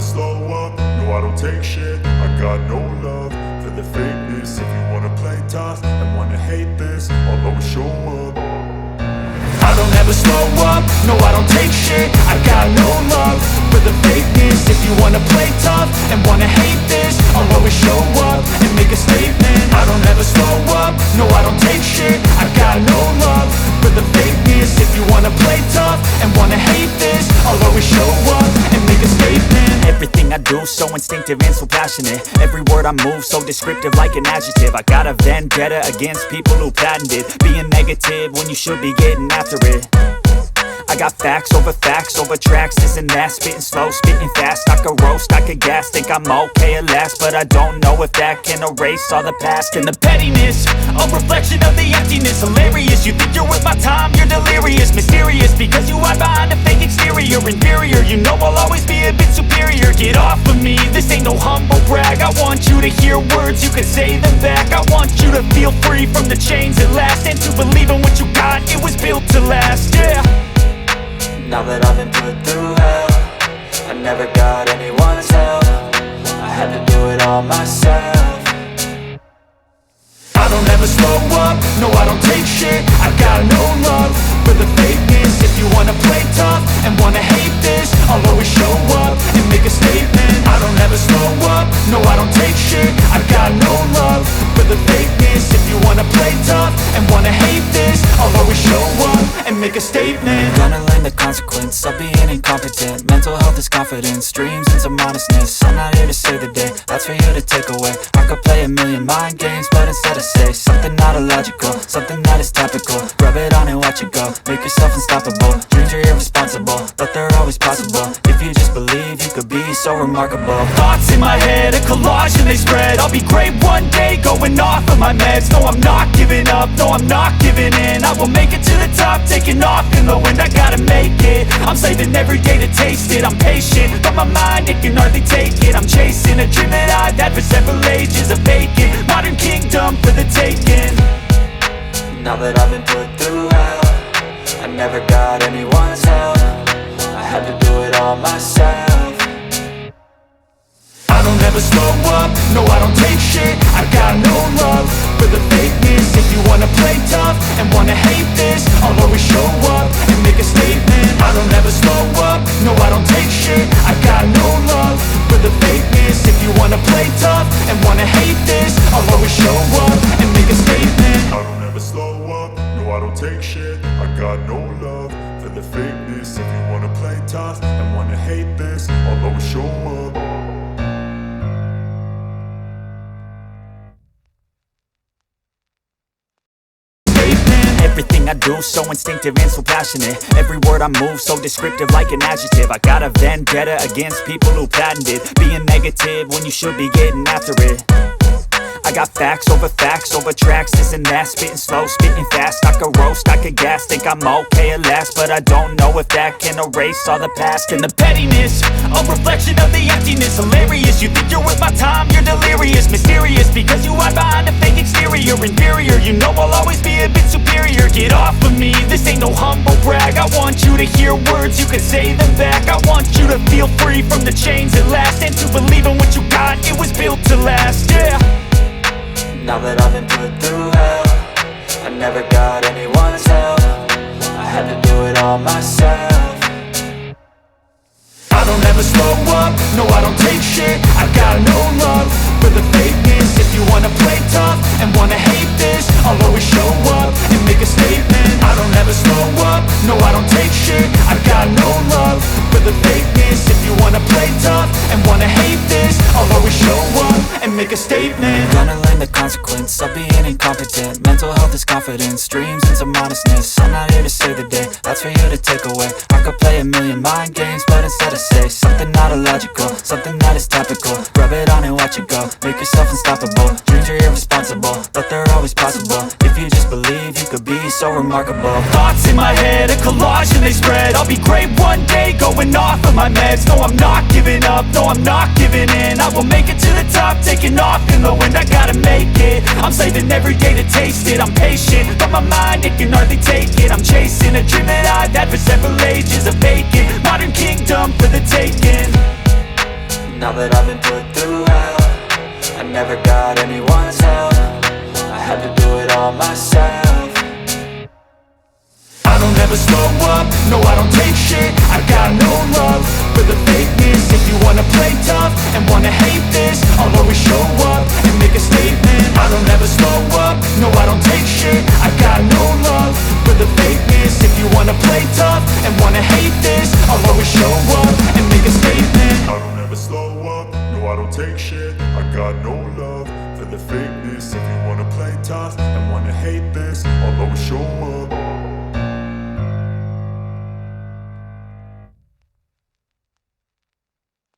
slow up, no I don't take shit. I got no love for the fakeness. If you wanna play tough and wanna hate this, I'll always show up. I don't ever slow up, no I don't take shit. I got no love for the fakeness. If you wanna play tough and wanna hate this, I'll always show up and make a statement. I don't ever slow up, no I don't take shit. I got no love for the fakeness. If you wanna play tough and wanna hate this, I'll always show up and make a statement. Everything I do so instinctive and so passionate. Every word I move so descriptive like an adjective. I got a vendetta against people who patented being negative when you should be getting after it. I got facts over tracks, this and that. Spitting slow, spitting fast, I could roast, I could gas. Think I'm okay at last, but I don't know if that can erase all the past. And the pettiness, a reflection of the emptiness. Hilarious, you think you're worth my time, you're delirious. Mysterious, because you hide behind a fake exterior. Inferior, you know I'll always be a bit superior. Get off of me, this ain't no humble brag. I want you to hear words, you can say them back. I want you to feel free from the chains at last, and to believe in what you got, it was built to last, yeah. Now that I've been put through hell, I never got anyone's help. I had to do it all myself. I don't ever slow up, no I don't take shit. I got no love for the fakeness. If you wanna play tough and wanna hate this, I'll always show up and make a statement. I don't ever slow up, no I don't take shit. I got no love for the fakeness. If you wanna play tough and wanna hate this, I'll always show up and make a statement. Gonna learn the consequence of being incompetent. Mental health is confidence, dreams and some honestness. I'm not here to save the day, that's for you to take away. I could play a million mind games, but instead I say something not illogical, something that is topical. Rub it on and watch it go, make yourself unstoppable. Dreams are irresponsible, but they're always possible. If you just believe, you could be so remarkable. Thoughts in my head, a collage and they spread. I'll be great one day, going off of my meds. No, I'm not giving up, no, I'm not giving in. I will make it to the top, taking off in the wind. I gotta make it, I'm saving every day to taste it. I'm patient, but my mind, it can hardly take it. I'm chasing a dream that I've had for several ages. A vacant, modern kingdom for the taking. Now that I've been put through hell, I never got anyone's help. I had to do it all myself. I don't ever slow up, no I don't take shit. I got no love for the fakeness. If you wanna play tough and wanna hate this, I'll always show up and make a statement. I don't ever slow up, no I don't take shit. I got no love for the fakeness. If you wanna play tough and wanna hate this, I'll always show up and make a statement. I don't ever slow up, no I don't take shit. I got no love for the fakeness. If you wanna play tough and wanna hate this, I'll always show up. Everything I do so instinctive and so passionate. Every word I move so descriptive like an adjective. I got a vendetta against people who patented being negative when you should be getting after it. I got facts over tracks, this and that. Spitting slow, spitting fast, I could roast, I could gas. Think I'm okay at last, but I don't know if that can erase all the past. And the pettiness, a reflection of the emptiness. Hilarious, you think you're worth my time, you're delirious. Mysterious, because you hide behind a fake exterior. Inferior, you know I'll always be a bit superior. Get off of me, this ain't no humble brag. I want you to hear words, you can say them back. I want you to feel free from the chains at last, and to believe in what you got, it was built to last, yeah. Now that I've been put through hell, I never got anyone's help. I had to do it all myself. I don't ever slow up, no I don't take shit. I got no love for the fakeness. If you wanna play tough and wanna hate this, I'll always show up and make a statement. I don't ever slow up, no I don't take shit. I got no love for the fakeness. If you wanna play tough and wanna hate this, I'll always show up and make a statement. Gonna learn the consequence of being incompetent. Mental health is confidence, dreams and some honestness. I'm not here to save the day, that's for you to take away. I could play a million mind games, but instead I say something not illogical, something that is topical. Rub it on and watch it go, make yourself unstoppable. Dreams are irresponsible, but they're always possible. If you just believe, you could be so remarkable. Thoughts in my head, a collage and they spread. I'll be great one day, going off of my meds. No, I'm not giving up, no, I'm not giving in. I will make it to the top, taking off in the wind. I gotta make it, I'm saving every day to taste it. I'm patient, but my mind, it can hardly take it. I'm chasing a dream that I've had for several ages. A vacant, modern kingdom for the taking. Now that I've been put through hell, I never got anyone's help. I had to do it all myself. I don't ever slow up, no I don't take shit. I got no love for the fakeness. If you wanna play tough and wanna hate this, I'll always show up and make a statement. I don't ever slow up, no I don't take shit. I got no love for the fakeness. If you wanna play tough and wanna hate this, I'll always show up and make a statement. I don't ever slow up, no I don't take shit. I got no love for the fakeness. If you wanna play tough and wanna hate this, I'll always show up